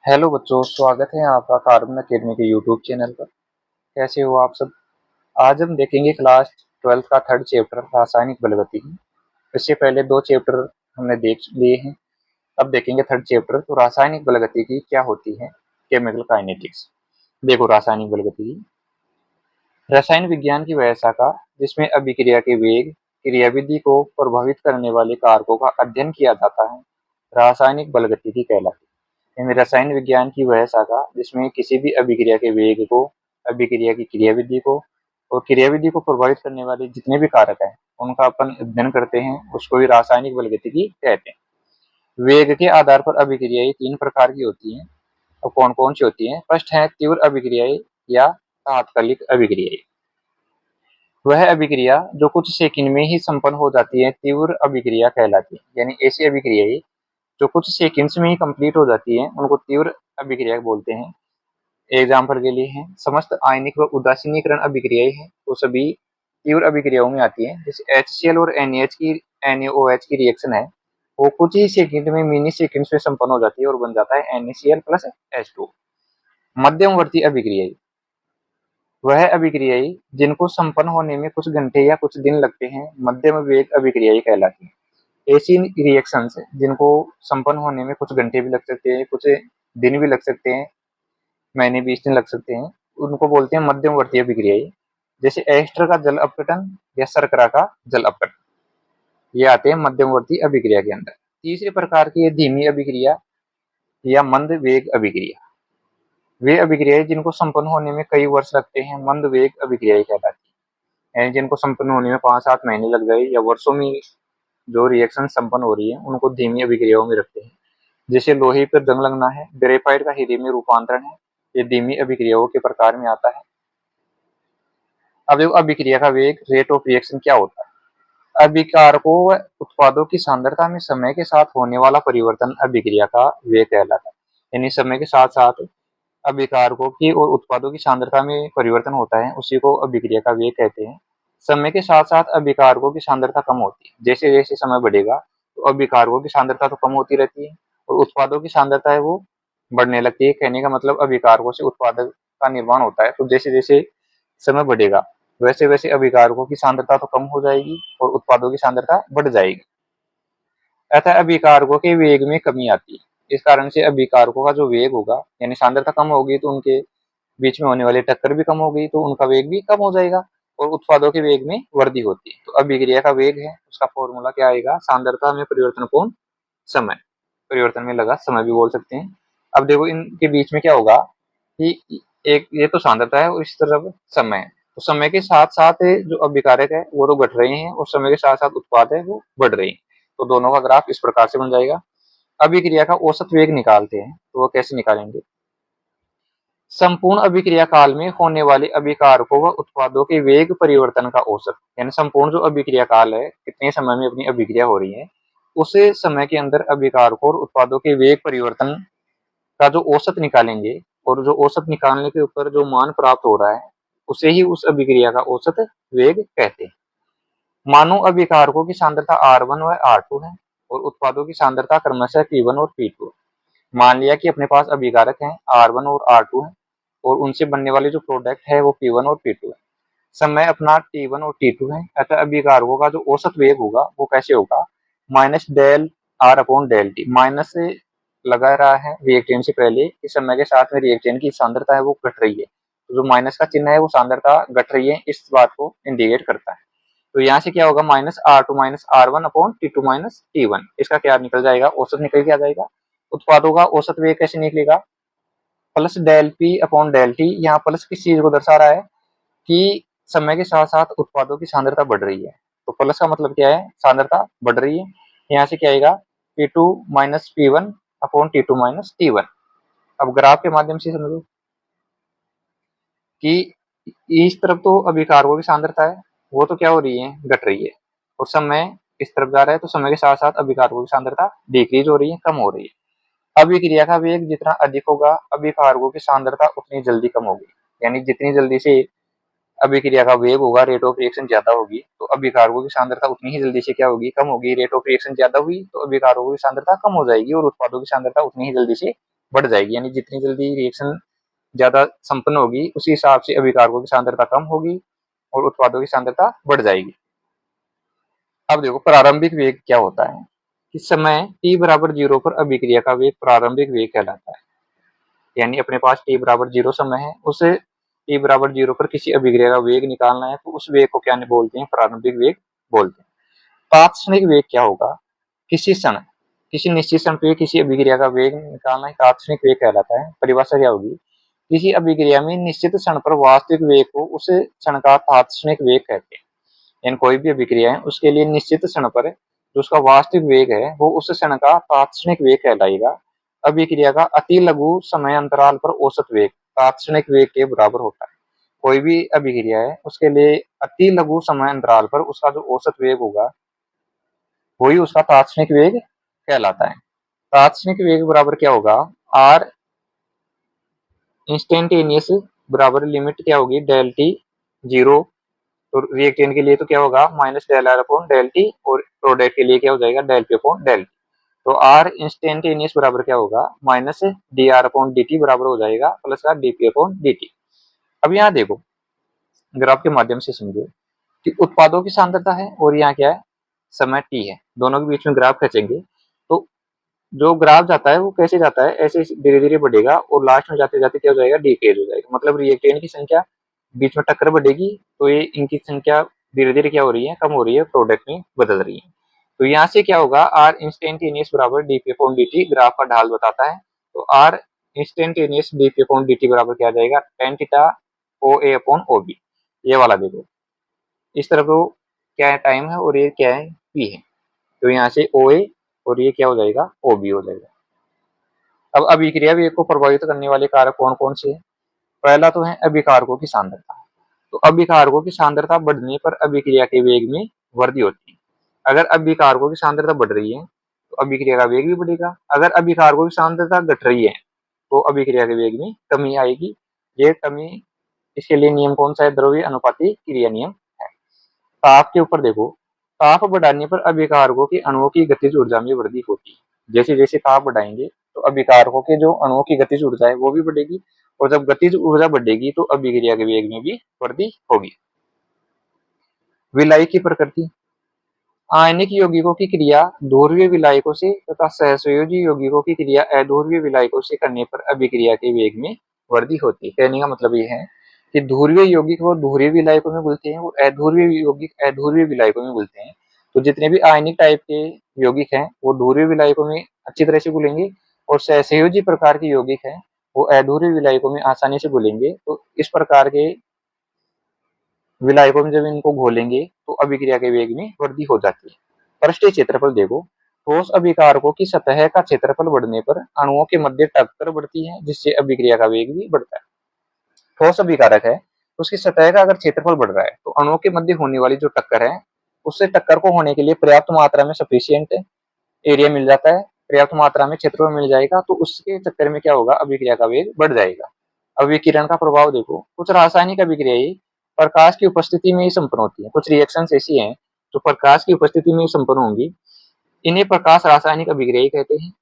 Hello बच्चों, स्वागत है आपका कार्बन अकेडमी के यूट्यूब चैनल पर। कैसे हो आप सब? आज हम देखेंगे क्लास 12th का थर्ड चैप्टर रासायनिक बलगतिकी। इससे पहले दो चैप्टर हमने देख लिए हैं। अब देखेंगे थर्ड चैप्टर। तो रासायनिक बलगतिकी क्या होती है? Chemical kinetics. देखो, रासायनिक बलगतिकी रसायन विज्ञान की वह शाखा जिसमें अभिक्रिया के वेग, क्रियाविधि को प्रभावित करने वाले कारकों का अध्ययन किया जाता है, रासायनिक बलगतिकी कहलाती है। यानी रसायन विज्ञान की वह शाखा जिसमें किसी भी अभिक्रिया के वेग को, अभिक्रिया की क्रियाविधि को और क्रियाविधि को प्रभावित करने वाले जितने भी कारक हैं उनका अपन अध्ययन करते हैं, उसको भी रासायनिक बलगतिकी कहते हैं। वेग के आधार पर अभिक्रियाएं तीन प्रकार की होती हैं। और कौन कौन सी होती हैं? फर्स्ट है तीव्र अभिक्रियाएं या तात्कालिक अभिक्रियाएं। वह अभिक्रिया जो कुछ सेकंड में ही संपन्न हो जाती है तीव्र अभिक्रिया कहलाती है। यानी ऐसी अभिक्रियाएं जो कुछ सेकंड्स में ही कंप्लीट हो जाती है उनको तीव्र अभिक्रिया बोलते हैं। एग्जाम्पल के लिए है समस्त आयनिक व उदासीनीकरण अभिक्रियाएं हैं वो सभी तीव्र अभिक्रियाओं में आती है। जैसे HCl और NaOH की रिएक्शन है, वो कुछ ही सेकंड में, मिनी सेकंड्स में संपन्न हो जाती है और बन जाता है NaCl प्लस H2। मध्यमवर्ती अभिक्रियाएं वह अभिक्रियाएं जिनको संपन्न होने में कुछ घंटे या कुछ दिन लगते हैं, मध्यम वेग अभिक्रियाएं कहलाती हैं। ऐसी रिएक्शंस जिनको संपन्न होने में कुछ घंटे भी लग सकते हैं, कुछ दिन भी लग सकते हैं, महीने 20 दिन लग सकते हैं, उनको बोलते हैं मध्यमवर्ती अभिक्रियाएं। जैसे एस्टर का जल अपघटन या शर्करा का जल अपघटन, ये आते हैं मध्यमवर्ती अभिक्रिया के अंदर। तीसरे प्रकार की धीमी अभिक्रिया या मंद वेग अभिक्रिया। वे अभिक्रियाएं जिनको संपन्न होने में कई वर्ष लगते हैं, मंद वेग अभिक्रियाएं कहलाती है। यानी जिनको संपन्न होने में 5-7 महीने लग गए या वर्षों में जो रिएक्शन संपन्न हो रही है उनको धीमी अभिक्रियाओं में रखते हैं। जैसे लोहे पर जंग लगना है, ग्रेफाइट का हीरे में रूपांतरण है, ये धीमी अभिक्रियाओं के प्रकार में आता है। अब देखो अभिक्रिया का वेग, रेट ऑफ रिएक्शन क्या होता है? अभिकारकों व उत्पादों की सांद्रता में समय के साथ होने वाला परिवर्तन अभिक्रिया का वेग कहलाता है। यानी समय के साथ साथ अभिकारकों की और उत्पादों की सांद्रता में परिवर्तन होता है, उसी को अभिक्रिया का वेग कहते हैं। समय के साथ साथ अभिकारकों की सांद्रता कम होती है। जैसे जैसे समय बढ़ेगा तो अभिकारकों की सांद्रता तो कम होती रहती है और उत्पादों की सांद्रता है वो बढ़ने लगती है। कहने का मतलब अभिकारकों से उत्पाद का निर्माण होता है, तो जैसे जैसे समय बढ़ेगा वैसे वैसे अभिकारकों की सांद्रता तो कम हो जाएगी और उत्पादों की सांद्रता बढ़ जाएगी। अतः अभिकारकों के वेग में कमी आती है। इस कारण से अभिकारकों का जो वेग होगा, यानी सांद्रता कम होगी तो उनके बीच में होने वाली टक्कर भी कम होगी, तो उनका वेग भी कम हो जाएगा और उत्पादों के वेग में वृद्धि होती है। तो अभिक्रिया का वेग है, उसका फॉर्मूला क्या आएगा? सांद्रता में परिवर्तन कोण समय, परिवर्तन में लगा समय भी बोल सकते हैं। अब देखो इनके बीच में क्या होगा कि एक ये तो सांद्रता है और इस तरफ समय है, तो समय के साथ साथ जो अभिकारक है वो तो घट रहे हैं और समय के साथ साथ उत्पाद है वो बढ़ रहे हैं। तो दोनों का ग्राफ इस प्रकार से बन जाएगा। अभिक्रिया का औसत वेग निकालते हैं, तो वो कैसे निकालेंगे? संपूर्ण अभिक्रिया काल में होने वाले अभिकारकों व उत्पादों के वेग परिवर्तन का औसत, यानी संपूर्ण जो अभिक्रिया काल है, कितने समय में अपनी अभिक्रिया हो रही है, उस समय के अंदर अभिकारकों और उत्पादों के वेग परिवर्तन का जो औसत निकालेंगे और जो औसत निकालने के ऊपर जो मान प्राप्त हो रहा है उसे ही उस अभिक्रिया का औसत वेग कहते हैं। मानो अभिकारकों की सांद्रता R1 व R2 है और उत्पादों की सांद्रता क्रमशः P1 और P2 है। मान लिया कि अपने पास अभिकारक हैं R1 और R2 है और उनसे बनने वाले जो प्रोडक्ट है वो P1 और P2 है। समय अपना T1 और T2 है। अतः अभिकारकों का जो औसत वेग होगा वो कैसे होगा? Minus del R upon del T. Minus से लगा रहा है रिएक्टेंट से पहले कि समय के साथ में रिएक्टेंट की सांद्रता है वो घट रही है, तो जो माइनस का चिन्ह है वो सांद्रता घट रही है, इस बात को इंडिकेट करता है। तो यहाँ से क्या होगा? Minus R2 minus R1 upon T2 minus T1। इसका क्या निकल जाएगा? औसत निकल के आ जाएगा। उत्पादों का औसत वेग कैसे निकलेगा? Plus del P upon del T. यहाँ प्लस किस चीज को दर्शा रहा है कि समय के साथ साथ उत्पादों की सांद्रता बढ़ रही है, तो प्लस का मतलब क्या है? सांद्रता बढ़ रही है। यहाँ से क्या आएगा? P2 minus P1 upon T2 minus T1। अब ग्राफ के माध्यम से समझो कि इस तरफ तो अभिकारकों की सांद्रता है वो तो क्या हो रही है? घट रही है, और समय इस तरफ जा रहा है तो समय के साथ साथ अभिकारकों की सांद्रता डिक्रीज हो रही है, कम हो रही है। अभिक्रिया का वेग जितना अधिक होगा अभिकारकों की सांद्रता उतनी जल्दी कम होगी। यानी जितनी जल्दी से अभिक्रिया का वेग होगा, रेट ऑफ रिएक्शन ज्यादा होगी, तो अभिकारकों की सांद्रता उतनी ही जल्दी से क्या होगी? कम होगी। रेट ऑफ रिएक्शन ज्यादा हुई तो अभिकारकों की सांद्रता कम हो जाएगी और उत्पादों की सांद्रता उतनी ही जल्दी से बढ़ जाएगी, यानी जितनी जल्दी रिएक्शन ज्यादा संपन्न होगी उसी हिसाब से अभिकारकों की सांद्रता कम होगी और उत्पादों की सांद्रता बढ़ जाएगी। अब देखो प्रारंभिक वेग क्या होता है कि समय t बराबर 0 पर अभिक्रिया का वेग प्रारंभिक वेग कहलाता है। यानी अपने पास t बराबर 0 समय है, उसे t बराबर 0 पर किसी अभिक्रिया का वेग निकालना है, तो उस वेग को क्या बोलते हैं? प्रारंभिक वेग बोलते हैं। तात्क्षणिक वेग क्या होगा? किसी निश्चित समय पे किसी अभिक्रिया का वेग निकालना ही तात्क्षणिक वेग कहलाता है। परिभाषा क्या होगी? किसी अभिक्रिया में निश्चित क्षण पर वास्तविक वेग को उस क्षण का तात्क्षणिक वेग कहते हैं। यानी कोई भी अभिक्रिया है उसके लिए निश्चित क्षण पर जो उसका वास्तविक वेग है वो उस क्षण का तात्क्षणिक वेग कहलाएगा। अभिक्रिया का अति लघु समय अंतराल पर औसत वेग तात्क्षणिक वेग के बराबर होता है। कोई भी अभिक्रिया है उसके लिए अति लघु समय अंतराल पर उसका जो औसत वेग होगा वही उसका तात्क्षणिक वेग कहलाता है। तात्क्षणिक वेग बराबर क्या होगा? आर इंस्टेंटेनियस बराबर लिमिट क्या होगी? डेल टी 0, तो रिएक्टेंट के लिए तो क्या होगा? Minus del R upon del T, और प्रोडक्ट के लिए क्या हो जाएगा? Del P upon del T. तो आर इंस्टेंटेनियस बराबर क्या होगा? Minus d R upon d T बराबर हो जाएगा प्लस का d P upon d T. अब यहाँ देखो ग्राफ के माध्यम से समझो कि उत्पादों की सांद्रता है और यहाँ क्या है? समय टी है। दोनों के बीच में ग्राफ खींचेंगे तो जो ग्राफ जाता है वो कैसे जाता है? ऐसे धीरे धीरे बढ़ेगा और लास्ट में जाते जाते क्या हो जाएगा? डिकेज हो जाएगा। मतलब रिएक्टेंट की संख्या बीच में टक्कर बढ़ेगी तो ये इनकी संख्या धीरे धीरे क्या हो रही है? कम हो रही है, प्रोडक्ट में बदल रही है। तो यहाँ से क्या होगा? आर इंस्टेंटेनियस बराबर d P upon d T graph का ढाल बताता है। तो R instantaneous d P upon d T बराबर क्या आ जाएगा? Tan theta O A upon O B. ये वाला देखो इस तरफ को क्या है? टाइम है और ये क्या है? पी है। तो यहाँ से ओ ए और ये क्या हो जाएगा? ओ बी हो जाएगा। अब अभिक्रिया वेग को प्रभावित करने वाले कारक कौन कौन से हैं? पहला तो है अभिकारकों की सांद्रता। तो अभिकारकों की सांद्रता बढ़ने पर अभिक्रिया के वेग में वृद्धि होती है। अगर अभिकारकों की सांद्रता बढ़ रही है तो अभिक्रिया का वेग भी बढ़ेगा। अगर अभिकारकों की सांद्रता घट रही है तो अभिक्रिया के वेग में कमी आएगी। ये कमी, इसके लिए नियम कौन सा है? द्रव्य अनुपाती क्रिया नियम है। ताप के ऊपर देखो, ताप बढ़ाने पर अभिकारकों के अणुओं की गतिज ऊर्जा में वृद्धि होती है। जैसे जैसे ताप बढ़ाएंगे तो अभिकारकों के जो अणुओं की गतिज ऊर्जा है वो भी बढ़ेगी, और जब गतिज ऊर्जा बढ़ेगी तो अभिक्रिया के वेग में भी वृद्धि होगी। विलायक की प्रकृति, आयनिक यौगिकों की क्रिया ध्रुवीय विलायकों से तथा सहसंयोजी यौगिकों की क्रिया अध्रुवीय विलायकों से करने पर अभिक्रिया के वेग में वृद्धि होती है। कहने का मतलब ये है कि ध्रुवीय यौगिक वो ध्रुवीय विलायकों में घुलते हैं और अध्रुवीय यौगिक अध्रुवीय विलायकों में घुलते हैं। तो जितने भी आयनिक टाइप के यौगिक हैं वो ध्रुवीय विलायकों में अच्छी तरह से घुलेंगे, और सहसंयोजी प्रकार के यौगिक हैं वो अध्रुवीय विलायकों में आसानी से घुलेंगे। तो इस प्रकार के विलायकों में जब इनको घोलेंगे तो अभिक्रिया के वेग में वृद्धि हो जाती है। पृष्ठीय क्षेत्रफल देखो, ठोस अभिकारकों की सतह का क्षेत्रफल बढ़ने पर अणुओं के मध्य टक्कर बढ़ती है जिससे अभिक्रिया का वेग भी बढ़ता है। ठोस अभिकारक है उसकी सतह का अगर क्षेत्रफल बढ़ रहा है तो अणुओं के मध्य होने वाली जो टक्कर है उससे टक्कर को होने के लिए पर्याप्त मात्रा में सफिशियंट एरिया मिल जाता है, पर्याप्त मात्रा में क्षेत्रफल मिल जाएगा, तो उसके चक्कर में क्या होगा? अभिक्रिया का वेग बढ़ जाएगा। अब विकिरण का प्रभाव देखो, कुछ रासायनिक अभिक्रियाएं प्रकाश की उपस्थिति में ही संपन्न होती है। कुछ रिएक्शंस ऐसी हैं जो प्रकाश की उपस्थिति में ही संपन्न होंगी, इन्हें प्रकाश रासायनिक अभिक्रियाएं कहते हैं।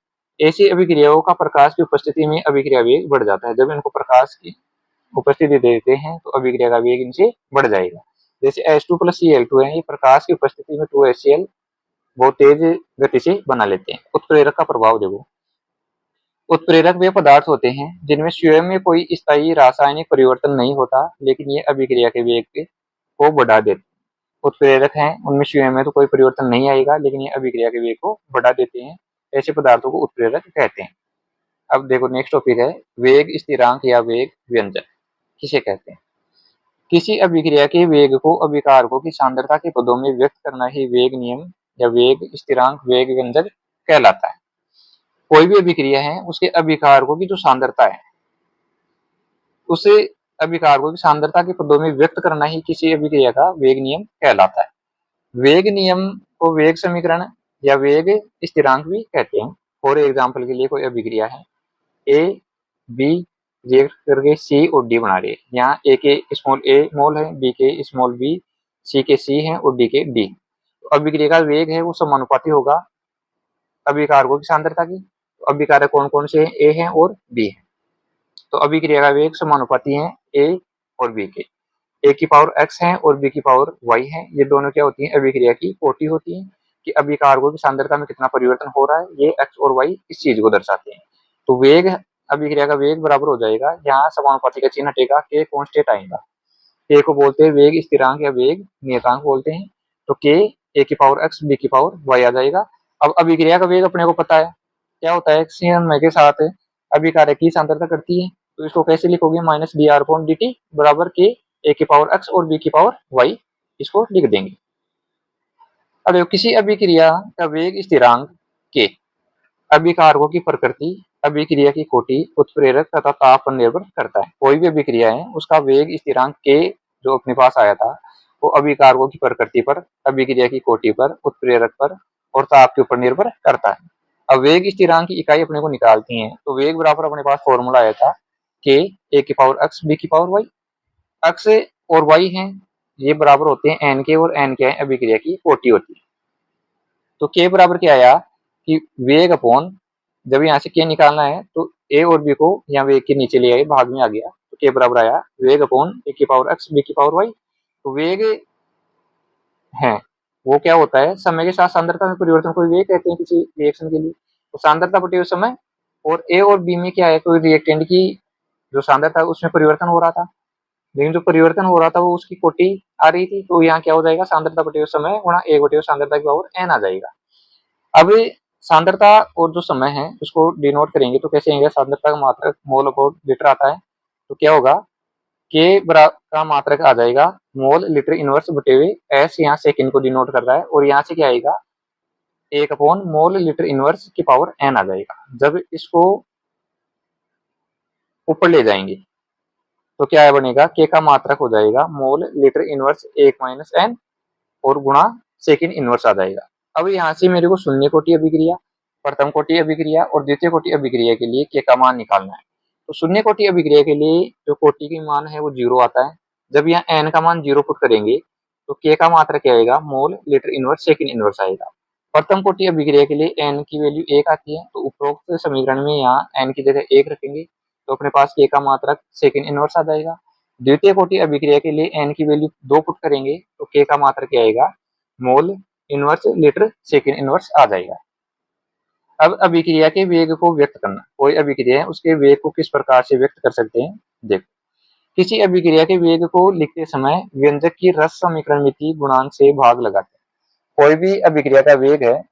ऐसी अभिक्रियाओं का प्रकाश की उपस्थिति में अभिक्रिया वेग बढ़ जाता है। जब इनको प्रकाश की उपस्थिति देते हैं तो अभिक्रिया का वेग इनसे बढ़ जाएगा। जैसे H2 प्लस Cl2 है, ये प्रकाश की उपस्थिति में 2HCl बहुत तेज गति से बना लेते हैं। उत्प्रेरक का प्रभाव देखो, उत्प्रेरक वे पदार्थ होते हैं जिनमें स्वयं में कोई स्थायी रासायनिक परिवर्तन नहीं होता लेकिन ये अभिक्रिया के वेग को बढ़ा देते हैं। उत्प्रेरक हैं उनमें स्वयं में तो कोई परिवर्तन नहीं आएगा लेकिन ये अभिक्रिया के वेग को बढ़ा देते हैं। ऐसे पदार्थों को उत्प्रेरक कहते हैं। अब देखो नेक्स्ट टॉपिक है वेग स्थिरांक या वेग व्यंजक किसे कहते हैं? किसी अभिक्रिया के वेग को अभिकारकों की सांद्रता के पदों में व्यक्त करना ही वेग नियम या वेग स्थिरांक वेग व्यंजक कहलाता है। कोई भी अभिक्रिया है उसके अभिकारकों की जो सांद्रता है उसे अभिकारकों की सांद्रता के पदों में व्यक्त करना ही किसी अभिक्रिया का वेग नियम कहलाता है। वेग नियम को वेग समीकरण या वेग स्थिरांक भी कहते हैं। फॉर एग्जाम्पल के लिए कोई अभिक्रिया है ए बी रिएक्ट करके सी और डी बना रही है। यहाँ ए के स्मॉल ए मोल है, बी के स्मॉल बी, सी के सी है और डी के डी। तो अभिक्रिया का वेग है वो समानुपाती होगा अभिकारकों की सांद्रता की। तो अभिकारक कौन कौन से हैं, ए है और बी है। तो अभिक्रिया का वेग समानुपाती है ए और बी के। ए की पावर एक्स है और बी की पावर वाई है। ये दोनों क्या होती है, अभिक्रिया की कोटि होती है कि अभिकारकों की सांद्रता में कितना परिवर्तन हो रहा है, ये एक्स और वाई इस चीज को दर्शाते हैं। तो वेग, अभिक्रिया का वेग बराबर हो जाएगा, यहाँ समानुपाती का चिन्ह हटेगा, के कांस्टेंट आएगा। के को बोलते हैं वेग स्थिरांक या वेग नियतांक बोलते हैं। तो के ए की पावर एक्स बी की पावर वाई आ जाएगा। अब अभिक्रिया का वेग अपने को पता है क्या होता है, समय के साथ अभिकारक की सांद्रता करती है। तो इसको कैसे लिखोगे, minus d R upon d T बराबर के ए की पावर एक्स और बी की पावर वाई, इसको लिख देंगे। अब देखो, किसी अभिक्रिया का वेग स्थिरांक के, अभिकारकों की प्रकृति, अभिक्रिया की कोटि, उत्प्रेरक तथा ताप पर निर्भर करता है। कोई भी अभिक्रिया है उसका वेग स्थिरांक के जो अपने पास आया था, वो अभिकारकों की प्रकृति पर, अभिक्रिया की कोटि पर, उत्प्रेरक पर और ताप के ऊपर निर्भर करता है। अब वेग स्थिरांक की इकाई अपने को निकालती है, तो वेग बराबर अपने पास फॉर्मूला आया था के ए की पावर एक्स बी की पावर वाई। एक्स और वाई है ये बराबर होते हैं एन के, और एन क्या है, अभिक्रिया की कोटि होती है। तो के बराबर क्या आया कि वेग अपॉन, जब यहाँ से के निकालना है तो ए और बी को यहाँ वेग के नीचे ले आए, भाग में आ गया, तो के बराबर आया वेग अपॉन ए की पावर एक्स बी की पावर वाई। तो वेग है वो क्या होता है, समय के साथ सांद्रता में परिवर्तन को वेग कहते हैं किसी रिएक्शन के लिए। तो सांद्रता बटे हुए समय, और ए और बी में क्या है, कोई रिएक्टेंट की जो सांद्रता है उसमें परिवर्तन हो रहा था, लेकिन जो परिवर्तन हो रहा था वो उसकी कोटि आ रही थी। तो यहाँ क्या हो जाएगा, सांद्रता बटे हुए समय गुणा एक बटे हुए सांद्रता की पावर एन आ जाएगा। अब सांद्रता और जो समय है उसको डिनोट करेंगे तो कैसे आएगा, सांद्रता का मात्रक मोल अपॉन लीटर आता है। तो क्या होगा, के का मात्रक आ जाएगा मोल लीटर इनवर्स बटे हुए एस, यहाँ सेकंड को डिनोट कर रहा है, और यहाँ से क्या आएगा, एक अपॉन मोल लीटर इनवर्स की पावर एन आ जाएगा। जब इसको ऊपर ले जाएंगे तो क्या बनेगा, के का मात्रक हो जाएगा मोल लीटर इनवर्स एक माइनस एन और गुणा सेकंड इनवर्स आ जाएगा। अब यहाँ से मेरे को शून्य कोटि अभिक्रिया, प्रथम कोटि अभिक्रिया और द्वितीय कोटि अभिक्रिया के लिए के का मान निकालना है। तो शून्य कोटि अभिक्रिया के लिए जो कोटि की मान है वो 0 आता है। जब यहाँ एन का मान 0 पुट करेंगे तो के का मात्रक क्या आएगा, मोल लीटर इनवर्स सेकंड इनवर्स आएगा। प्रथम कोटि अभिक्रिया के लिए एन की वैल्यू 1 आती है, तो उपरोक्त समीकरण में यहाँ एन की जगह 1 रखेंगे तो अपने पास के का मात्रक सेकंड इनवर्स आ जाएगा। द्वितीय कोटि अभिक्रिया के लिए एन की वैल्यू 2 पुट करेंगे तो के का मात्रक क्या आएगा, mole inverse litre second inverse आ जाएगा। अब अभिक्रिया के वेग को व्यक्त करना, कोई अभिक्रिया है उसके वेग को किस प्रकार से व्यक्त कर सकते हैं। देखो, किसी अभिक्रिया के वेग को लिखते समय व्यंजक की रस समीकरण मिति गुणांक से भाग लगाते हैं। कोई भी अभिक्रिया का वेग है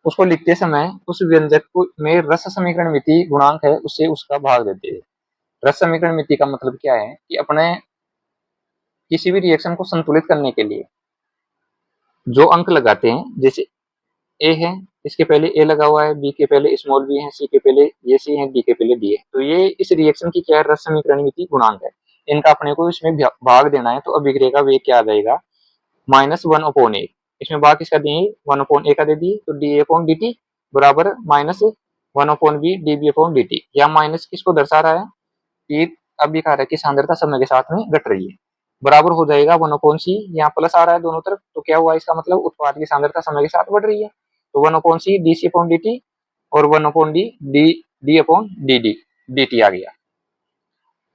उसको लिखते समय उस व्यंजक को में रस समीकरण मिति गुणांक है उससे उसका भाग देते हैं। रस समीकरण मिति का मतलब क्या है कि अपने किसी भी रिएक्शन को संतुलित करने के लिए जो अंक लगाते हैं, जैसे ए है, इसके पहले ए लगा हुआ है, बी के पहले स्मॉल बी है, सी के पहले ये सी है, डी के पहले डी है, तो ये इस रिएक्शन की क्या है, रस समीकरण मिति गुणांक है। इनका अपने को इसमें भाग देना है। तो अभिक्रिया का वेग क्या आ जाएगा, माइनस 1/8। इसमें भाग किसका दिए, 1/a का दे दिए, तो डी अपॉन डी टी बराबर minus 1/b d B upon d T. या माइनस किसको दर्शा रहा है कि अभिकारक की सांद्रता समय के साथ में घट रही है, बराबर हो जाएगा 1/c। यहाँ प्लस आ रहा है दोनों तरफ, तो क्या हुआ, इसका मतलब उत्पाद की सांद्रता समय के साथ बढ़ रही है। तो 1/c d c upon d T और 1/d d d upon d d d t आ गया।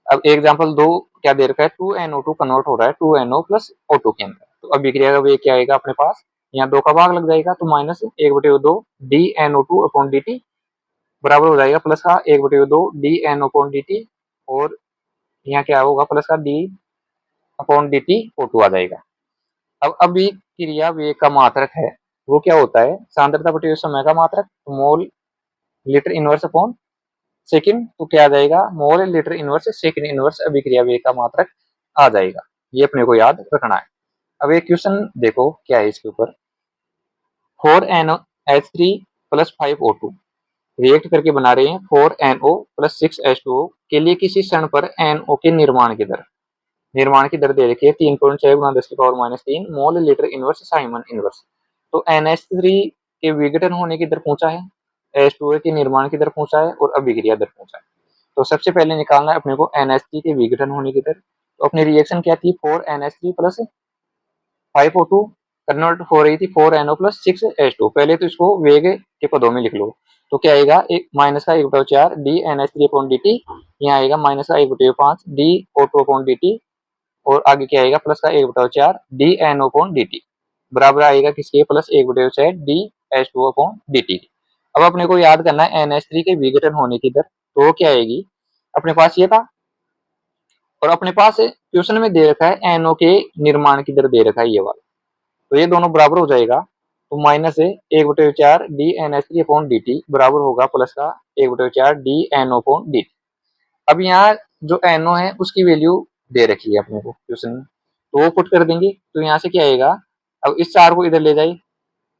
अब एग्जाम्पल 2 क्या दे रखा है, 2NO2 कन्वर्ट हो रहा है 2NO प्लस O2 के अंदर। तो अभिक्रिया का वेग क्या आएगा अपने पास, यहाँ 2 का भाग लग जाएगा तो minus 1/2 DNO2 upon d T बराबर हो जाएगा प्लस का 1/2 DNO अपॉन डी टी, और यहाँ क्या होगा प्लस का D upon d T O2 आ जाएगा। अब अभिक्रिया वेग का मात्रक है वो क्या होता है, सांद्रता बटे समय का मात्रक, मोल लीटर इनवर्स अपॉन सेकंड। तो क्या आ जाएगा, मोल लीटर इनवर्स सेकंड इनवर्स अभिक्रिया वेग का मात्रक आ जाएगा। ये अपने को याद रखना है। अब एक क्वेश्चन देखो क्या है इसके ऊपर, 4NH3 प्लस 5O2 रिएक्ट करके बना रहे हैं 4NO प्लस 6H2O के लिए किसी क्षण पर NO के निर्माण की दर दे रखी है 3.6 गुना 10 की पावर माइनस 3 मोल लीटर इनवर्स साइमन इनवर्स। तो NH3 के विघटन होने की दर पूछा है, H2O के निर्माण की दर पूछा है और अभिक्रिया दर पूछा है। तो सबसे पहले निकालना है अपने को NH3 के विघटन होने की दर। तो अपनी रिएक्शन क्या थी, 4NH3 प्लस 5O2 कन्वर्ट हो रही थी 4NO प्लस 6H2। पहले तो इसको वेग ये पदों में लिख लो। तो क्या आएगा, एक माइनस का 1/4 d N H three upon d T, यहाँ आएगा माइनस का 1/5 d O two upon d T, और आगे क्या आएगा प्लस का 1/4 d N O upon d T, बराबर आएगा किसके, plus 1/4 d H two upon d T. अब अपने को याद करना है NH3 के विघटन होने की दर, तो क्या आएगी, अपने पास ये था, और अपने पास क्वेश्चन में दे रखा है NO के निर्माण की दर दे रखा है ये वाला, तो ये दोनों बराबर हो जाएगा। तो माइनस है 1/4 d N H three upon d T बराबर होगा प्लस का 1/4 d N O upon d T. अब यहाँ जो NO है उसकी वैल्यू दे रखी है अपने को क्वेश्चन में, तो वो पुट कर देंगे, तो यहाँ से क्या आएगा, अब इस 4 को इधर ले जाए,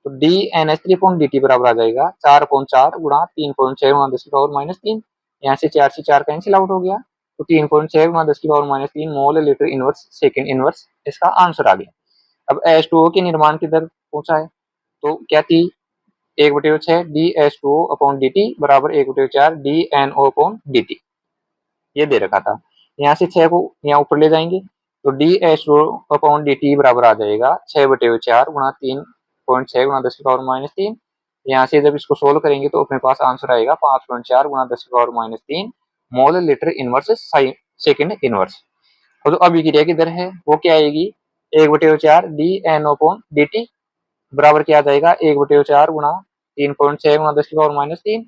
तो d N H three upon d T बराबर आ जाएगा 4/4 गुणा 3.6 गुणा 10 की पावर -3, यहाँ से 4 से 4 कैंसिल आउट हो गया, तो 3.6 गुणा 10 की पावर -3 मोल लीटर इनवर्स सेकेंड इनवर्स इसका आंसर आ गया। अब H2O के निर्माण की दर पूछा है, तो क्या थी, 1/6 d H two O upon d T बराबर 1/4 d N O upon d T, ये दे रखा था। यहाँ से 6 को यहाँ ऊपर ले जाएंगे, तो d H two O upon d T बराबर आ जाएगा 6/4 गुणा 3.6 गुणा 10 की पावर -3, यहाँ से जब इसको सोल्व करेंगे तो अपने पास आंसर आएगा 5.4 गुणा 10 की पावर -3 मोल लीटर इनवर्स सेकेंड इनवर्स। और जो अभिक्रिया की दर है वो क्या आएगी, 1/4 d N O upon d T बराबर क्या आ जाएगा, 1/4 गुणा 3.6 गुणा 10 की पावर -3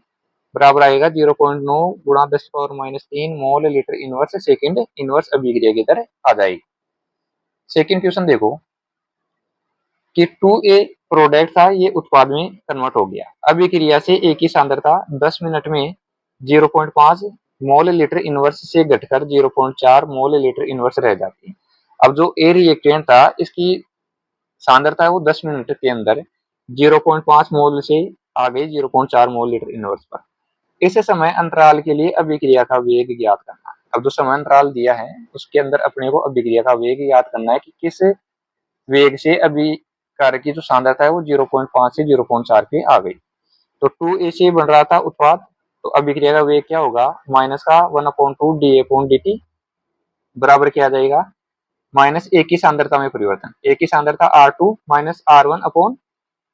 बराबर आएगा 0.9 गुणा 10 की पावर -3 मोल लीटर इनवर्स सेकेंड इनवर्स अभिक्रिया की दर आ जाएगी। सेकेंड क्वेश्चन देखो कि 2A प्रोडक्ट था, ये उत्पाद में कन्वर्ट हो गया। अभिक्रिया से A की सांद्रता 10 मिनट में 0.5 मोल लीटर इनवर्स से घटकर 0.4 मोल लीटर इनवर्स रह जाती है। अब जो A रिएक्टेंट था इसकी सांद्रता है वो 10 मिनट के अंदर 0.5 मोल से आ गई 0.4 मोल लीटर इनवर्स पर। इस समय अंतराल के लिए अभिक्रिया का वेग ज्ञात करना है। अब जो समय अंतराल दिया है उसके अंदर अपने को अभिक्रिया का वेग ज्ञात करना है कि किस वेग से अभिकारक की जो सांद्रता है वो 0.5 से 0.4 पे आ गई। तो 2A से बन रहा था उत्पाद, तो अभिक्रिया का वेग क्या होगा, माइनस का 1/2 डी अपॉन डी टी बराबर क्या आ जाएगा, माइनस A की सांद्रता में परिवर्तन, A की सांद्रता R2 minus R1 upon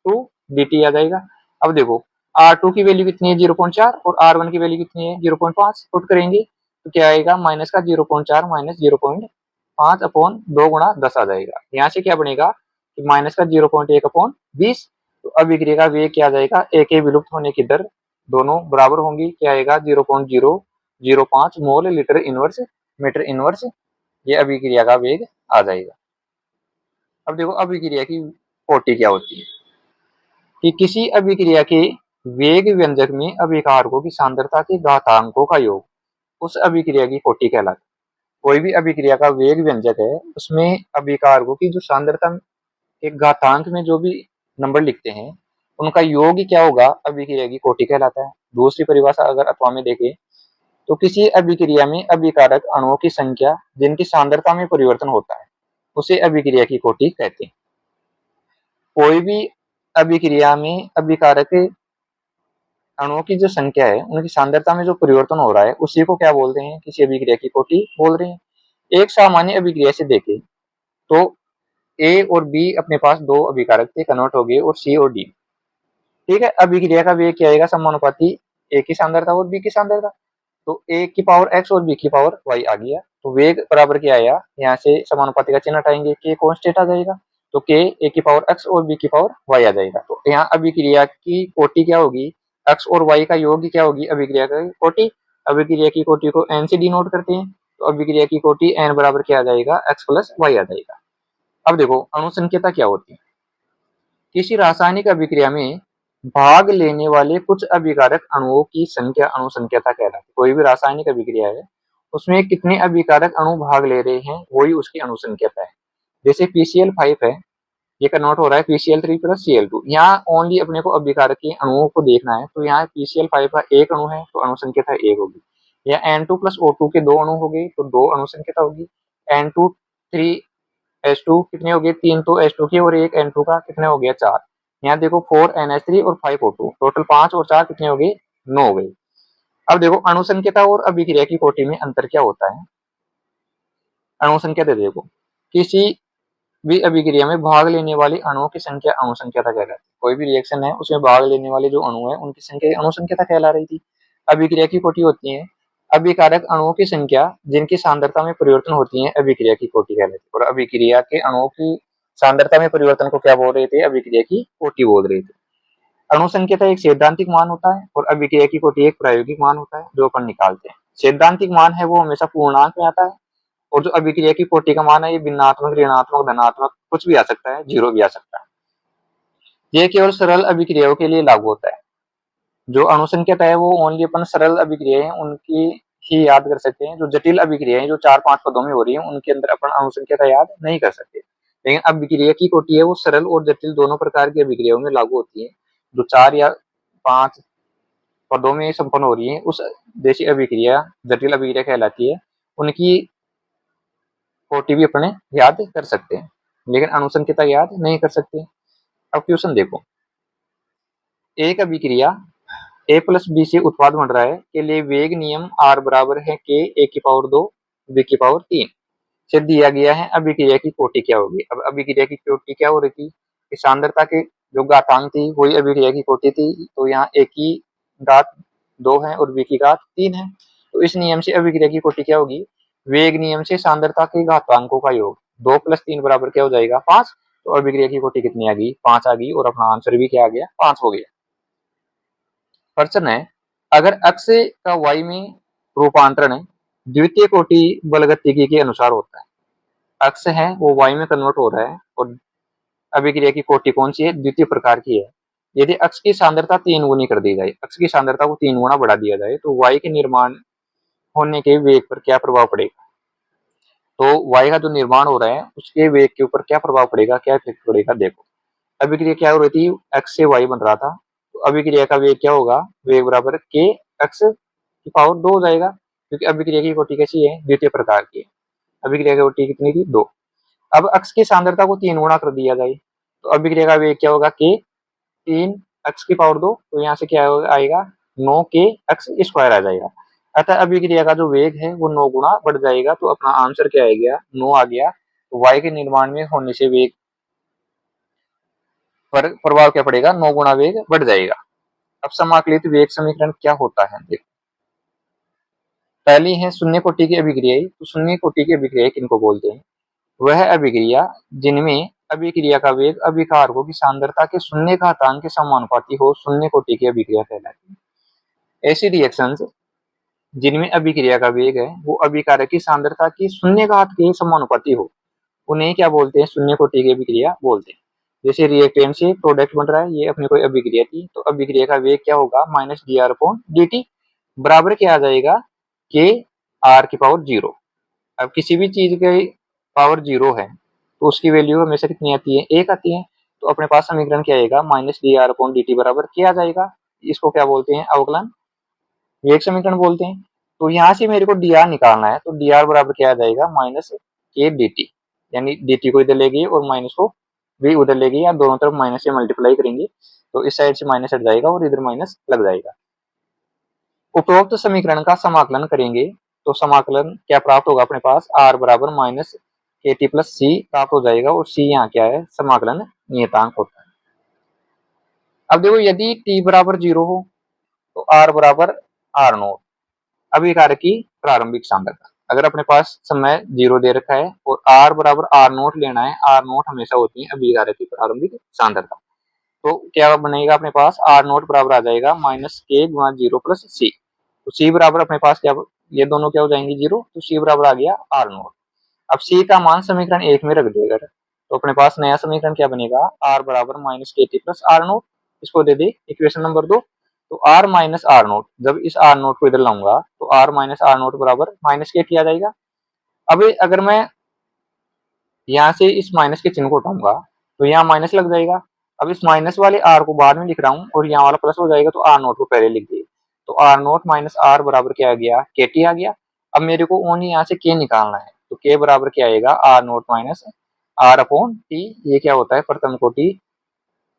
2 dt आ जाएगा। अब देखो R2 की वैल्यू कितनी है 0.4 और R1 की वैल्यू कितनी है 0.5, पुट करेंगे तो क्या आएगा, माइनस का 0.4 माइनस 0.5 अपॉन 2 गुणा 10 आ जाएगा। यहाँ से क्या बनेगा कि माइनस का 0.1 अपॉन 20, तो अभिक्रिया का वेग क्या आ जाएगा, A के विलुप्त होने की दर दोनों बराबर होंगी, क्या आएगा 0.005 mole litre inverse metre inverse, ये अभिक्रिया का वेग आ जाएगा। अब देखो अभिक्रिया की कोटि क्या होती है, कि किसी अभिक्रिया के वेग व्यंजक में अभिकारकों की सांद्रता के घातांकों का योग उस अभिक्रिया की कोटि कहलाती है। कोई भी अभिक्रिया का वेग व्यंजक है उसमें अभिकारकों की जो सांद्रता के घातांक में जो भी नंबर लिखते हैं उनका योग क्या होगा, अभिक्रिया की कोटि कहलाता है। दूसरी परिभाषा अगर अथवा में देखें तो किसी अभिक्रिया में अभिकारक अणुओं की संख्या जिनकी सांद्रता में परिवर्तन होता है उसे अभिक्रिया की कोटि कहते हैं। कोई भी अभिक्रिया में अभिकारक अणुओं की जो संख्या है उनकी सांद्रता में जो परिवर्तन हो रहा है उसी को क्या बोलते हैं, किसी अभिक्रिया की कोटि बोल रहे हैं। एक सामान्य अभिक्रिया से देखें तो A और B अपने पास दो अभिकारक थे, कन्वर्ट हो गए, और C और D, ठीक है। अभिक्रिया का वेग क्या आएगा, समानुपाती A की सांद्रता और B की सांद्रता, तो A की पावर x और B की पावर y आ गया, तो वेग बराबर क्या आया, यहाँ से समानुपाती का चिन्ह हटाएंगे, K कांस्टेंट आ जाएगा, तो K A की पावर x और B की पावर y आ जाएगा। तो यहाँ अभिक्रिया की कोटि क्या होगी, x और y का योग क्या होगी अभिक्रिया की कोटि। अभिक्रिया की कोटि को n से डिनोट करते हैं, तो अभिक्रिया की कोटि n बराबर क्या आ जाएगा, x प्लस y आ जाएगा। अब देखो अणुसंख्यता क्या होती है, किसी रासायनिक अभिक्रिया में भाग लेने वाले कुछ अभिकारक अणुओं की संख्या अणुसंख्यता कहलाती है। कोई भी रासायनिक अभिक्रिया है उसमें कितने अभिकारक अणु भाग ले रहे हैं वही उसकी अणुसंख्यता है। जैसे PCl5 है, ये कन्वर्ट हो रहा है PCl3 प्लस Cl2, यहाँ ओनली अपने को अभिकारक के अणुओं को देखना है, तो यहाँ PCl5 का एक अणु है तो अणुसंख्यता 1 होगी। या N2 प्लस O2 के दो अणु हो गए तो 2 अणुसंख्यता होगी। N2 3 H2 कितने हो गए, 3 तो H2 के और 1 N2 का, कितने हो गया 4। यहाँ देखो 4 NH3 और 5 O2, टोटल 5 और 4 कितने हो गए, 9 हो गए। अब देखो अणुसंख्यता और अभिक्रिया की कोटि में अंतर क्या होता है। अणुसंख्यता देखो, किसी भी अभिक्रिया में भाग लेने वाले अणुओं की संख्या अणु संख्याता कहलाती है। कोई भी रिएक्शन है उसमें भाग लेने वाले जो अणु है उनकी संख्या अणु संख्याता कहला रही थी। अभिक्रिया की कोटि होती है अभिकारक अणुओं की संख्या जिनकी सांद्रता में परिवर्तन होती है अभिक्रिया की कोटि कहलाती है। और अभिक्रिया के अणुओं की सांद्रता में परिवर्तन को क्या बोल रहे थे, अभिक्रिया की कोटि बोल रहे थे। अणु संख्याता एक सैद्धांतिक मान होता है और अभिक्रिया की कोटि एक प्रायोगिक मान होता है जो अपन निकालते हैं। सैद्धांतिक मान है वो हमेशा पूर्णांक में आता है और जो अभिक्रिया की कोटि का मान है ये भिन्नात्मक, ऋणात्मक, धनात्मक कुछ भी आ सकता है, जीरो भी आ सकता है। ये केवल सरल अभिक्रियाओं के लिए लागू होता है। जो अणु संख्याता है वो ओनली अपन सरल अभिक्रिया है उनकी ही याद कर सकते हैं। जो जटिल अभिक्रिया है जो 4-5 पदों में हो रही है उनके अंदर अपन अणु संख्याता याद नहीं कर सकते। लेकिन अभिक्रिया की कोटि है वो सरल और जटिल दोनों प्रकार की अभिक्रियाओं में लागू होती है। जो 4 या 5 पदों में संपन्न हो रही है उस जैसी अभिक्रिया जटिल अभिक्रिया कहलाती है। उनकी कोटि भी अपने याद कर सकते हैं लेकिन अणु संख्याता याद नहीं कर सकते। अब क्वेश्चन देखो, एक अभिक्रिया a प्लस बी से उत्पाद बन रहा है के लिए वेग नियम r बराबर है k a की पावर 2 b की पावर 3 से दिया गया है। अभिक्रिया की कोटि क्या होगी। अब अभिक्रिया की कोटि क्या हो रही थी कि सांद्रता के जो घातांक थी वही अभिक्रिया की कोटि थी। तो यहाँ a की घात 2 है और b की घात 3 है। तो इस नियम से अभिक्रिया की कोटि क्या होगी, वेग नियम से सांद्रता के घातांकों का योग 2 + 3 बराबर क्या हो जाएगा 5। तो अभिक्रिया की कोटि कितनी आ गई 5 आ गई और अपना आंसर भी क्या आ गया 5 हो गया। प्रश्न है, अगर अक्ष का y में रूपांतरण द्वितीय कोटि बलगतिकी के अनुसार होता है। अक्ष है वो y में कन्वर्ट हो रहा है और अभिक्रिया की कोटि कौन सी है, द्वितीय प्रकार की है। यदि अक्ष की सांद्रता 3 गुनी कर दी जाए, अक्ष की सांद्रता को 3 गुना बढ़ा दिया जाए तो y के निर्माण होने के वेग पर क्या प्रभाव पड़ेगा। तो y का जो निर्माण हो रहा है उसके वेग के ऊपर क्या प्रभाव पड़ेगा, क्या इफेक्ट पड़ेगा। देखो अभिक्रिया क्या हो रही थी, x से y बन रहा था तो अभिक्रिया का वेग क्या होगा, वेग बराबर k x की पावर 2 हो जाएगा क्योंकि अभिक्रिया की कोटि कैसी है, द्वितीय प्रकार की है। अभिक्रिया की कोटि कितनी थी 2। अब x की सांद्रता को 3 गुना कर दिया जाए तो अभिक्रिया का वेग क्या होगा k 3 x की पावर 2। तो यहाँ से क्या आएगा 9k x स्क्वायर आ जाएगा। अतः अभिक्रिया का जो वेग है वो 9 गुना बढ़ जाएगा। तो अपना आंसर क्या आ गया 9 आ गया। तो y के निर्माण में होने से वेग पर प्रभाव क्या पड़ेगा, 9 गुना वेग बढ़ जाएगा। अब समाकलित वेग समीकरण क्या होता है देखो, पहली है शून्य कोटि की अभिक्रियाएं। तो शून्य कोटि की अभिक्रियाएं किनको बोलते हैं, वह अभिक्रिया जिनमें अभिक्रिया का वेग अभिकारकों की सांद्रता के शून्य घातांक के समानुपाती हो शून्य कोटि की अभिक्रिया कहलाती है। ऐसी रिएक्शंस जिनमें अभिक्रिया का वेग है वो अभिकारक की सांद्रता की शून्य घात के समानुपाती हो उन्हें क्या बोलते हैं, शून्य कोटि की अभिक्रिया बोलते हैं। जैसे रिएक्टेंट से प्रोडक्ट बन रहा है, ये अपनी कोई अभिक्रिया थी तो अभिक्रिया का वेग क्या होगा -dr/dt बराबर क्या आ जाएगा के r की पावर 0। अब किसी भी चीज की पावर 0 है तो उसकी वैल्यू हमेशा कितनी आती है 1 आती है। तो अपने पास समीकरण क्या आएगा -dr/dt बराबर क्या आ जाएगा, इसको क्या बोलते हैं अवकलन वेग समीकरण बोलते हैं। तो यहाँ से मेरे को dr निकालना है तो dr बराबर क्या आ जाएगा -k/dt, यानी dt को इधर ले गए और माइनस को भी उधर ले गए या दोनों तरफ माइनस से मल्टीप्लाई करेंगे तो इस साइड से माइनस हट जाएगा और इधर माइनस लग जाएगा। उपरोक्त समीकरण का समाकलन करेंगे तो समाकलन क्या प्राप्त होगा अपने पास r बराबर -kt + c प्राप्त हो जाएगा और c यहाँ क्या है समाकलन नियतांक होता है। अब देखो यदि t बराबर 0 हो तो r बराबर r0 अभिकारक की प्रारंभिक सांद्रता। अगर अपने पास समय 0 दे रखा है और r बराबर r0 लेना है, r0 हमेशा होती है अभिकारक की प्रारंभिक सांद्रता। तो क्या बनेगा अपने पास r0 बराबर आ जाएगा -k × 0 + c। तो c बराबर अपने पास क्या, ये दोनों क्या हो जाएंगे 0 तो c बराबर आ गया r0। अब c का मान समीकरण 1 में रख देगा तो अपने पास नया समीकरण क्या बनेगा r बराबर -kt + r0। इसको दे दे इक्वेशन नंबर 2। तो r - r0 जब इस r0 को इधर लाऊंगा तो r - r0 बराबर -kt आ जाएगा। अब अगर मैं यहाँ से इस माइनस के चिन्ह को हटाऊंगा तो यहाँ माइनस लग जाएगा। अब इस माइनस वाले r को बाद में लिख रहा हूँ और यहाँ वाला प्लस हो जाएगा तो r0 को पहले लिख दिए तो r0 - r बराबर क्या आ गया kt आ गया। अब मेरे को ओनली यहाँ से k निकालना है तो k बराबर क्या आएगा r0 - r/t। ये क्या होता है प्रथम कोटि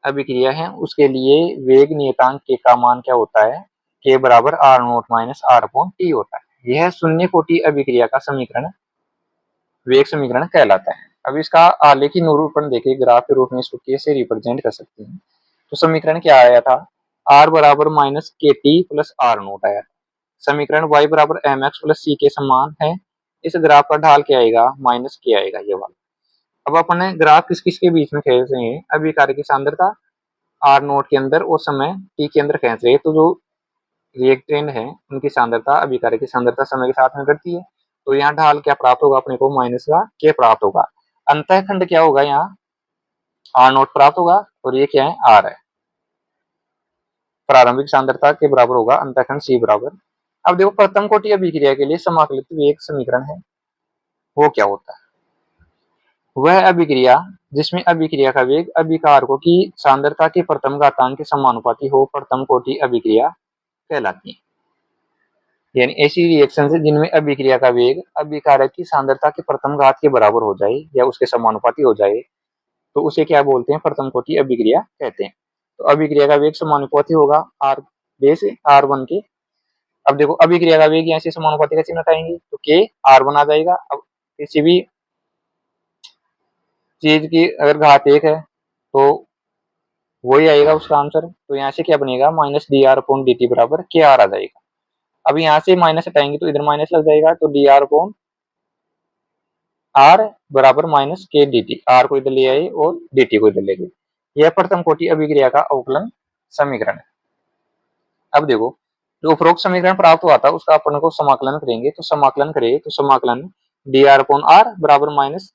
अभिक्रिया है उसके लिए वेग नियतांक k का मान क्या होता है k बराबर r0 - r/t होता है। यह शून्य कोटि अभिक्रिया का समीकरण वेग समीकरण कहलाता है। अब इसका आलेखी निरूपण देके ग्राफ के रूप में इसको कैसे रिप्रेजेंट कर सकते हैं। तो समीकरण क्या आया था, r बराबर minus K T plus are naught आया। समीकरण y बराबर एम एक्स प्लस सी के समान है। इस ग्राफ का ढाल क्या आएगा, माइनस के आएगा ये वाला। अब अपने ग्राफ किस किस के बीच में खींच रहे हैं, अभिकारक की सांद्रता आर नोट के अंदर और समय टी के अंदर खींच रहे हैं। तो जो रिएक्टेंट है उनकी सांद्रता अभिकारक की सांद्रता समय के साथ में घटती है। तो यहाँ ढाल क्या प्राप्त होगा अपने को, माइनस का के प्राप्त होगा। अंतःखंड क्या होगा, यहाँ आर नोट प्राप्त होगा और ये क्या है, आर है। प्रारंभिक सांद्रता के बराबर होगा अंतःखंड सी बराबर। अब देखो प्रथम कोटि अभिक्रिया के लिए समाकलित वेग समीकरण है, वो क्या होता है, वह अभिक्रिया जिसमें अभिक्रिया का वेग अभिकारकों की सांद्रता के प्रथम घातांक के समानुपाती हो प्रथम कोटि अभिक्रिया कहलाती है। यानी ऐसी रिएक्शन से जिनमें अभिक्रिया का वेग अभिकारक की सांद्रता के प्रथम घात के बराबर हो जाए या उसके समानुपाती हो जाए, तो उसे क्या बोलते हैं, प्रथम कोटि अभिक्रिया कहते हैं। तो अभिक्रिया का वेग समानुपाती होगा आर बेस आर वन के। अब देखो अभिक्रिया का वेग यहाँ से समानुपाती का चिन्ह हटाएंगे तो के आर वन आ जाएगा। अब किसी भी चीज की अगर घात एक है तो वही आएगा उसका आंसर। तो यहाँ से क्या बनेगा, minus d R upon d T बराबर के आर आ जाएगा। अब यहाँ से माइनस हटाएंगे तो इधर माइनस लग जाएगा, तो डी आर अपॉन आर बराबर माइनस के डी टी, आर को इधर ले आए और डी टी को इधर ले गए। यह प्रथम कोटि अभिक्रिया का अवकलन समीकरण है। अब देखो जो उपरोक्त समीकरण प्राप्त हुआ था उसका अपन को समाकलन करेंगे, तो समाकलन करें तो समाकलन डी आर अपॉन आर बराबर माइनस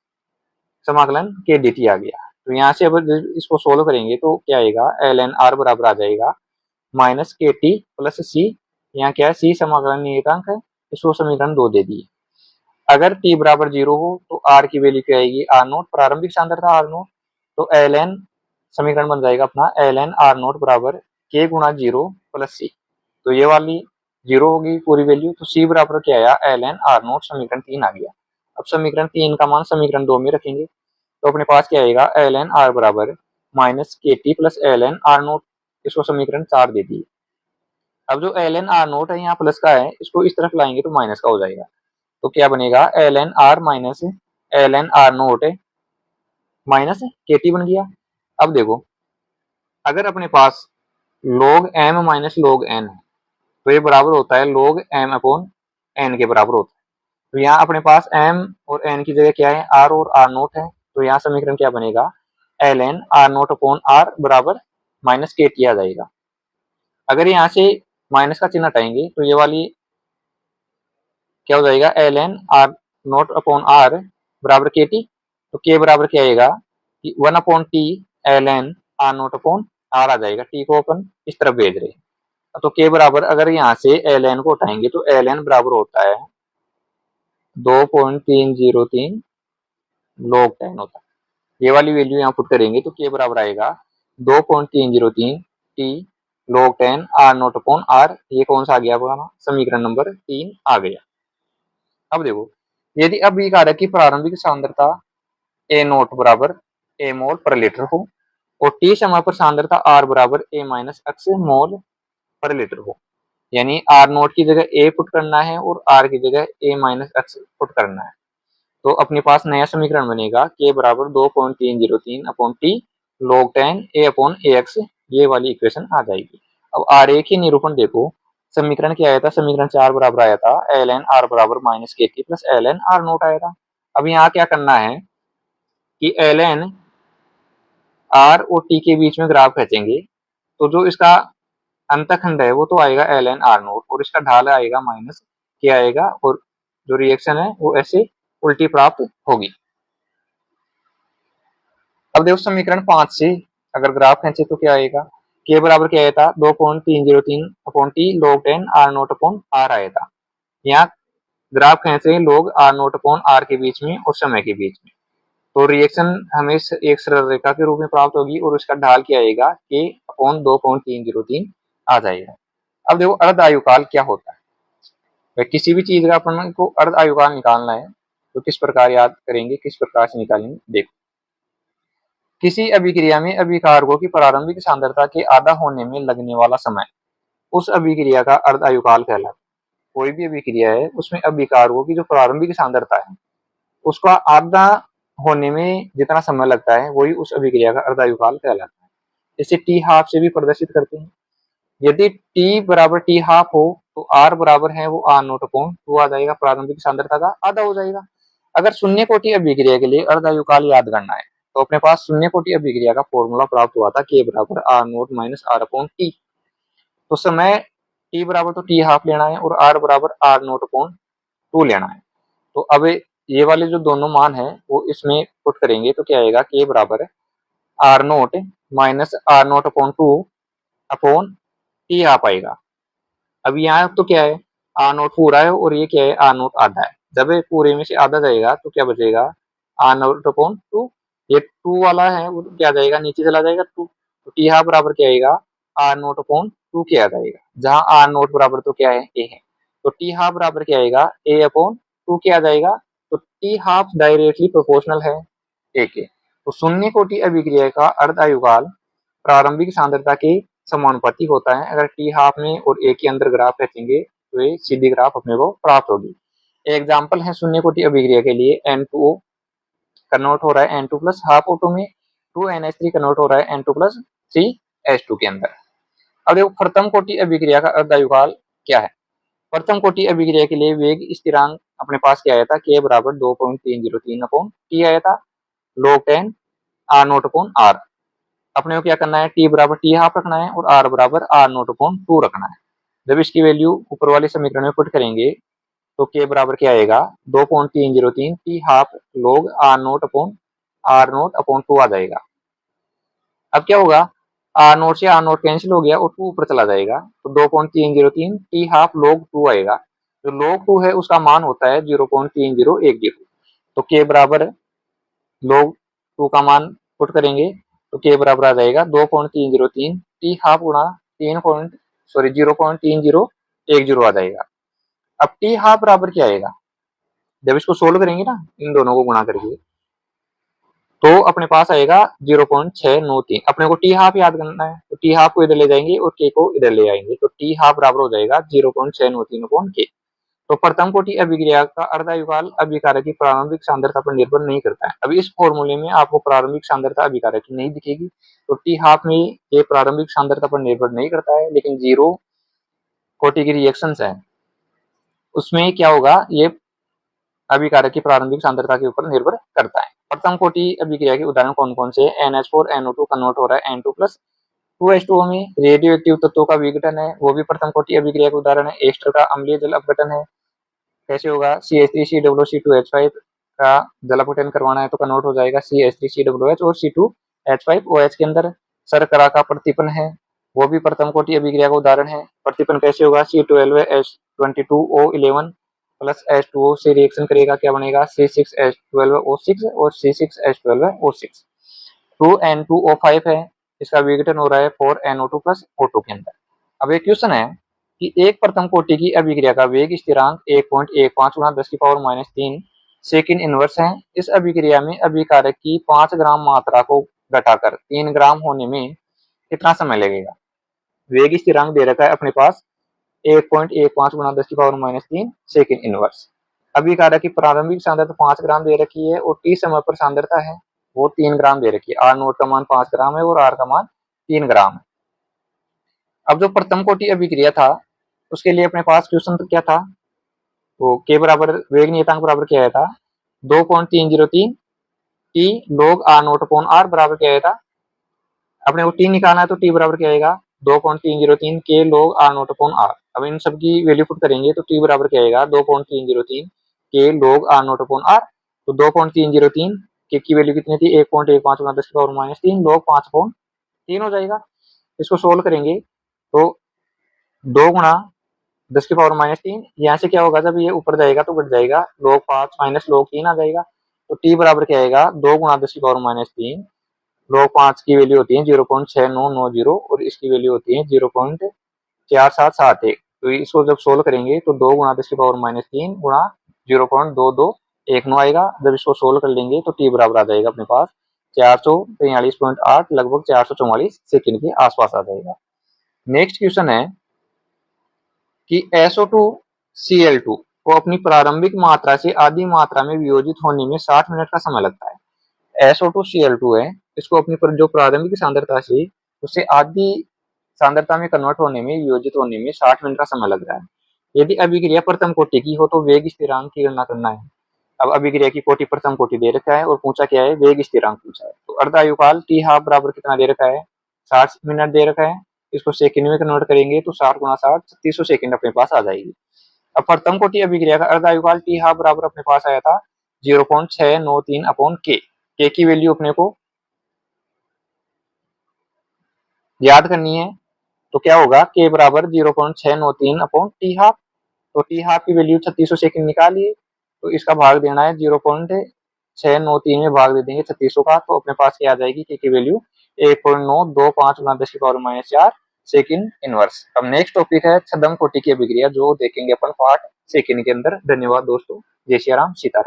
समाकलन के डी टी आ गया। तो यहाँ से अब इसको सोल्व करेंगे तो क्या आएगा, एल एन आर बराबर आ जाएगा माइनस के टी प्लस सी। यहाँ क्या है, सी समाकलन नियतांक है, इसको समीकरण 2 दे दिए। अगर t बराबर 0 हो तो r की वैल्यू क्या आएगी, आर नोट, प्रारंभिक सांद्रता आर नोट। तो एल एन समीकरण बन जाएगा अपना एल एन आर नोट बराबर के गुणा 0 प्लस सी। तो ये वाली 0 होगी पूरी वैल्यू, तो सी बराबर क्या आया, एल एन आर नोट, समीकरण 3 आ गया। अब समीकरण 3 का मान समीकरण 2 में रखेंगे तो अपने पास क्या आएगा, एल एन आर बराबर minus K T plus L N R naught, इसको समीकरण 4 दे दिए। अब जो एल एन आर नोट है यहाँ प्लस का है, इसको इस तरफ लाएंगे तो माइनस का हो जाएगा। तो क्या बनेगा, L N R minus L N R naught minus K T बन गया। अब देखो अगर अपने पास log m minus log n है तो ये बराबर होता है log m अपॉन n के बराबर होता है। तो यहाँ अपने पास m और n की जगह क्या है, r और r नोट है। तो यहाँ समीकरण क्या बनेगा, L N R naught upon are बराबर माइनस के टी आ जाएगा। अगर यहाँ से माइनस का चिन्ह हटाएंगे तो ये वाली क्या हो जाएगा, l N R naught upon are बराबर के टी। तो के बराबर क्या आएगा, one upon t l N R naught upon r आ जाएगा। टी को अपन इस तरफ भेज रहे हैं। तो के बराबर अगर यहाँ से एल एन को उठाएंगे तो एल एन बराबर होता है 2.303 log 10 होता है। ये वाली वैल्यू यहाँ पुट करेंगे तो के बराबर आएगा 2.303 T log 10 R naught upon R. ये कौन सा आ गया अपना, समीकरण नंबर 3 आ गया। अब देखो यदि अभिकारक की प्रारंभिक सांद्रता ए नोट बराबर ए मोल पर लीटर हो और टी समय पर सांद्रता आर बराबर ए माइनस एक्स मोल पर लीटर हो, यानी आर नोट की जगह ए पुट करना है और आर की जगह ए माइनस एक्स पुट करना है, तो अपने पास नया समीकरण बनेगा के बराबर 2.303 अपॉन टी log 10 ए अपॉन ए एक्स। ये वाली इक्वेशन आ जाएगी। अब आरेख ही निरूपण देखो, समीकरण क्या आया था, समीकरण 4 बराबर आया था एल एन आर बराबर minus K T plus L N R naught आया था। अब यहाँ क्या करना है कि एल एन आर और टी के बीच में ग्राफ खींचेंगे, तो जो इसका अंतखंड है वो तो आएगा एल एन आर नोट और इसका ढाल आएगा माइनस के आएगा, और जो रिएक्शन है वो ऐसे उल्टी प्राप्त होगी। अब देखो समीकरण 5 से अगर ग्राफ खींचे तो क्या आएगा, के बराबर क्या आया था 2.303 upon T log 10 R naught upon R आया था। यहाँ ग्राफ खींचे लोग आर नोट अपॉन आर के बीच में और समय के बीच में, तो रिएक्शन हमें एक सरल रेखा के रूप में प्राप्त होगी और उसका ढाल क्या आएगा, के अपॉन 2.303 आ जाएगा। अब देखो अर्ध आयुकाल क्या होता है, किसी भी चीज का अपन को अर्ध आयुकाल निकालना है तो किस प्रकार याद करेंगे, किस प्रकार से निकालेंगे। देखो किसी अभिक्रिया में अभिकारकों की प्रारंभिक सांद्रता के आधा होने में लगने वाला समय उस अभिक्रिया का अर्ध आयुकाल कहलाता है। कोई भी अभिक्रिया है उसमें अभिकारकों की जो प्रारंभिक सांद्रता है उसका आधा होने में जितना समय लगता है वही उस अभिक्रिया का अर्धायुकाल कहलाता है। इसे टी हाफ से भी प्रदर्शित करते हैं। यदि टी बराबर टी हाफ हो तो आर बराबर है वो आर नोट अपॉन टू आ जाएगा, प्रारंभिक सांद्रता का आधा हो जाएगा। अगर शून्य कोटि अभिक्रिया के लिए अर्धायुकाल याद करना है तो अपने पास शून्य कोटि अभिक्रिया का फॉर्मूला प्राप्त हुआ था के बराबर R naught minus R upon T. तो समय टी बराबर तो टी हाफ लेना है और आर बराबर आर नोट अपॉन टू लेना है। तो अब ये वाले जो दोनों मान है वो इसमें पुट करेंगे तो क्या आएगा, के बराबर R naught minus R naught upon two upon T half आएगा। अब यहाँ तो क्या है, आर नोट पूरा है और ये क्या है, आर नोट आधा है। जब ये पूरे में से आधा जाएगा तो क्या बचेगा, आर नोट अपॉन टू। ये टू वाला है वो क्या जाएगा, नीचे चला जाएगा टू। तो टी हाफ बराबर क्या आएगा, आर नोट अपॉन टू क्या आ जाएगा, जहां आर नोट बराबर तो क्या है, ए है। तो टी हाफ बराबर क्या आएगा, ए अपॉन टू क्या आ जाएगा। तो टी हाफ डायरेक्टली प्रोपोर्शनल है ए के। तो शून्य कोटि अभिक्रिया का अर्ध आयुकाल प्रारंभिक सांद्रता के समानुपाती होता है। अगर टी हाफ में और ए के अंदर ग्राफ रखेंगे तो ये सीधी ग्राफ अपने को प्राप्त होगी। एग्जाम्पल है शून्य कोटि अभिक्रिया के लिए N2O कन्वर्ट हो रहा है N2 प्लस हाफ O2 में, 2NH3 कन्वर्ट हो रहा है N2 प्लस 3H2 के अंदर। अब देखो प्रथम कोटि अभिक्रिया का अर्धायुकाल क्या है। प्रथम कोटि अभिक्रिया के लिए वेग स्थिरांक अपने पास क्या आया था, के बराबर 2.303 अपॉन टी आया था, log 10 R naught upon R. अपने को क्या करना है, टी बराबर टी हाफ रखना है और आर बराबर आर नोट अपॉन टू रखना है। जब इसकी वैल्यू ऊपर वाले समीकरण में पुट करेंगे तो के बराबर क्या आएगा, 2.303 टी हाफ लोग आर नोट अपॉन टू आ जाएगा। अब क्या होगा, आर नोट से आर नोट कैंसिल हो गया और टू ऊपर चला जाएगा तो 2.303 टी हाफ लोग टू आएगा। जो लोग टू है उसका मान होता है 0.3010। तो के बराबर लोग टू का मान पुट करेंगे तो के बराबर आ जाएगा 2.303 टी हाफ गुणा 0.3010 आ जाएगा। अब टी हाफ बराबर क्या आएगा, जब इसको सोल्व करेंगे ना इन दोनों को गुणा करके तो अपने पास आएगा 0.693। अपने को टी हाफ याद करना है तो टी हाफ को इधर ले जाएंगे और के को इधर ले आएंगे तो टी हाफ बराबर हो जाएगा 0.693 अपॉन के। तो प्रथम कोटि अभिक्रिया का अर्धायुकाल अभिकारक की प्रारंभिक सांद्रता पर निर्भर नहीं करता है। अब इस फॉर्मूले में आपको प्रारंभिक सांद्रता अभिकारक की नहीं दिखेगी। तो टी हाफ में ये प्रारंभिक सांद्रता पर निर्भर नहीं करता है, लेकिन जीरो कोटि की रिएक्शन है उसमें क्या होगा, ये अभिकारक की प्रारंभिक सांद्रता के ऊपर निर्भर करता है। प्रथम कोटि अभिक्रिया के उदाहरण कौन कौन से, NH4 NO2 कन्वर्ट हो रहा है N2 प्लस 2H2O में। रेडियो एक्टिव तत्वों का विघटन है वो भी प्रथम कोटि अभिक्रिया का उदाहरण है। एस्टर का अम्लीय जल अपघटन है, कैसे होगा, CH3COO2H5 का जल अपघटन करवाना है तो कन्वर्ट हो जाएगा CH3COOH और C2H5OH के अंदर। शर्करा का प्रतिपन है वो भी प्रथम कोटि अभिक्रिया का उदाहरण है। प्रतिपन कैसे होगा, C12H22O11 प्लस H2O से रिएक्शन करेगा, क्या बनेगा C6H12O6 और C6H12O6। 2N2O5 है, इसका विघटन हो रहा है 4NO2 प्लस O2 के अंदर। अब एक क्वेश्चन है कि एक प्रथम कोटि की अभिक्रिया का वेग स्थिरांक 1.15 गुणा 10⁻³ सेकंड इनवर्स है। इस अभिक्रिया में अभिकारक की 5 ग्राम मात्रा को घटाकर 3 ग्राम होने में कितना समय लगेगा। वेग स्थिरांक दे रखा है अपने पास 1.15 गुणा 10⁻³ सेकंड इनवर्स। अभिकारक की प्रारंभिक सांद्रता 5 ग्राम दे रखी है और टी समय पर सांद्रता है वो 3 ग्राम दे रखी है। आर नोट का मान 5 ग्राम है और आर का मान 3 ग्राम है। अब जो प्रथम कोटि अभिक्रिया था उसके लिए अपने पास क्वेश्चन तो क्या था, वो के बराबर वेग नियतांक बराबर क्या आया था, 2.303 T log R naught upon are बराबर क्या आया था। अपने को टी निकालना है तो टी बराबर क्या आएगा, 2.303 K log R naught upon R. अब इन सब की वैल्यू पुट करेंगे तो टी बराबर क्या आएगा, 2.303 K log R naught upon R. तो 2.303 के की वैल्यू कितनी थी, 1.15 गुणा 10⁻³ log 5/3 हो जाएगा। इसको सोल्व करेंगे तो 2 गुणा 10⁻³ यहाँ से क्या होगा, जब ये ऊपर जाएगा तो घट जाएगा, log 5 माइनस log 3 आ जाएगा। तो टी बराबर क्या आएगा, 2 गुणा 10⁻³ log 5 की वैल्यू होती है 0.6990 और इसकी वैल्यू होती है 0.4771। तो इसको जब सोल्व करेंगे तो 2 गुणा 10⁻³ गुणा 0.2219 आएगा। जब इसको सोल्व कर लेंगे तो टी बराबर आ जाएगा अपने पास 443.8 लगभग 444 सेकंड के आसपास आ जाएगा। नेक्स्ट क्वेश्चन है कि SO2Cl2 को अपनी प्रारंभिक मात्रा से आधी मात्रा में वियोजित होने में 60 मिनट का समय लगता है। SO2 Cl2 है, इसको अपनी जो प्रारंभिक सांद्रता से उससे आधी सांद्रता में कन्वर्ट होने में, वियोजित होने में 60 मिनट का समय लग रहा है। यदि अभिक्रिया प्रथम कोटि की हो तो वेग स्थिरांक की गणना करना है। अब अभिक्रिया की कोटि प्रथम कोटि दे रखा है और पूछा क्या है, वेग स्थिरांक पूछा है। तो अर्धायुकाल टी हाफ बराबर कितना दे रखा है, 60 मिनट दे रखा है। इसको सेकंड में कन्वर्ट करेंगे तो 60 गुणा 60 3600 सेकंड अपने पास आ जाएगी। अब प्रथम कोटि अभिक्रिया का अर्धायुकाल टी हाफ बराबर अपने पास आया था 0.693 अपॉन के की वैल्यू अपने को याद करनी है। तो क्या होगा, के बराबर 0.693 अपॉन टी हाफ। तो टी हाफ की वैल्यू 3600 सेकंड निकालिए, तो इसका भाग देना है 0.693 में भाग दे देंगे 3600 का, तो अपने पास क्या आ जाएगी, के की वैल्यू 1.925 गुना 10⁻⁴ सेकंड इनवर्स। अब नेक्स्ट टॉपिक है छद्म कोटि की अभिक्रिया, जो देखेंगे अपन पार्ट सेकंड के अंदर। धन्यवाद दोस्तों, जय श्री राम, सीताराम।